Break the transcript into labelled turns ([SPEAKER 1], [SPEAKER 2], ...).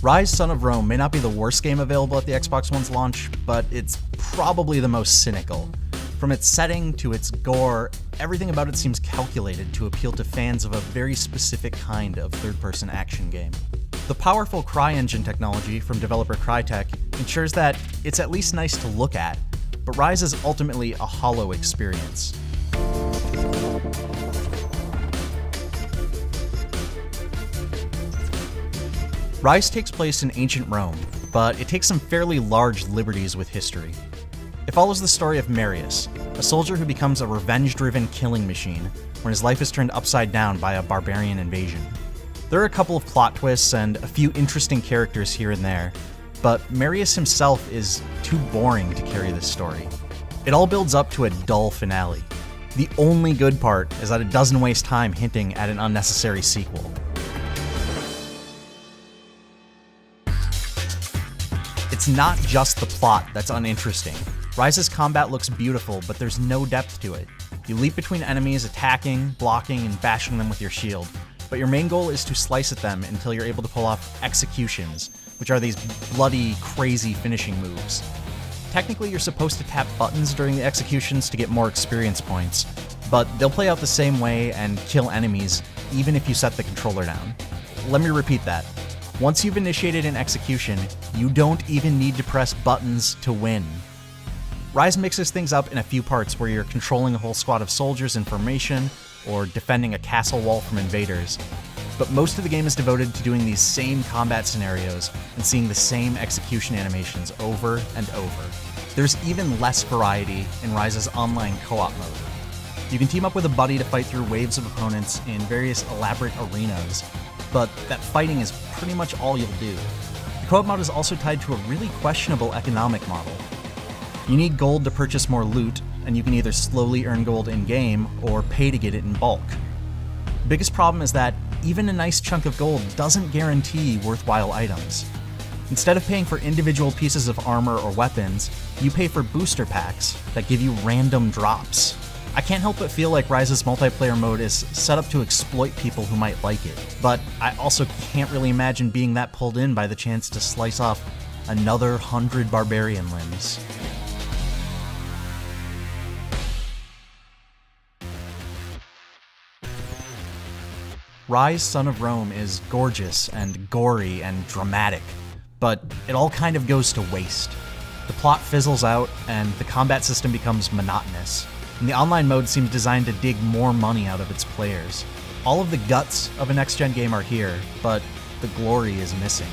[SPEAKER 1] Ryse Son of Rome may not be the worst game available at the Xbox One's launch, but it's probably the most cynical. From its setting to its gore, everything about it seems calculated to appeal to fans of a very specific kind of third-person action game. The powerful CryEngine technology from developer Crytek ensures that it's at least nice to look at, but Ryse is ultimately a hollow experience. Ryse takes place in ancient Rome, but it takes some fairly large liberties with history. It follows the story of Marius, a soldier who becomes a revenge-driven killing machine when his life is turned upside down by a barbarian invasion. There are a couple of plot twists and a few interesting characters here and there, but Marius himself is too boring to carry this story. It all builds up to a dull finale. The only good part is that it doesn't waste time hinting at an unnecessary sequel. It's not just the plot that's uninteresting. Ryse's combat looks beautiful, but there's no depth to it. You leap between enemies, attacking, blocking, and bashing them with your shield, but your main goal is to slice at them until you're able to pull off executions, which are these bloody, crazy finishing moves. Technically, you're supposed to tap buttons during the executions to get more experience points, but they'll play out the same way and kill enemies, even if you set the controller down. Let me repeat that. Once you've initiated an execution, you don't even need to press buttons to win. Ryse mixes things up in a few parts where you're controlling a whole squad of soldiers in formation, or defending a castle wall from invaders, but most of the game is devoted to doing these same combat scenarios and seeing the same execution animations over and over. There's even less variety in Ryse's online co-op mode. You can team up with a buddy to fight through waves of opponents in various elaborate arenas, but that fighting is pretty much all you'll do. The co-op mode is also tied to a really questionable economic model. You need gold to purchase more loot, and you can either slowly earn gold in-game or pay to get it in bulk. The biggest problem is that even a nice chunk of gold doesn't guarantee worthwhile items. Instead of paying for individual pieces of armor or weapons, you pay for booster packs that give you random drops. I can't help but feel like Ryse's multiplayer mode is set up to exploit people who might like it, but I also can't really imagine being that pulled in by the chance to slice off another 100 barbarian limbs. Ryse Son of Rome is gorgeous and gory and dramatic, but it all kind of goes to waste. The plot fizzles out and the combat system becomes monotonous, and the online mode seems designed to dig more money out of its players. All of the guts of a next-gen game are here, but the glory is missing.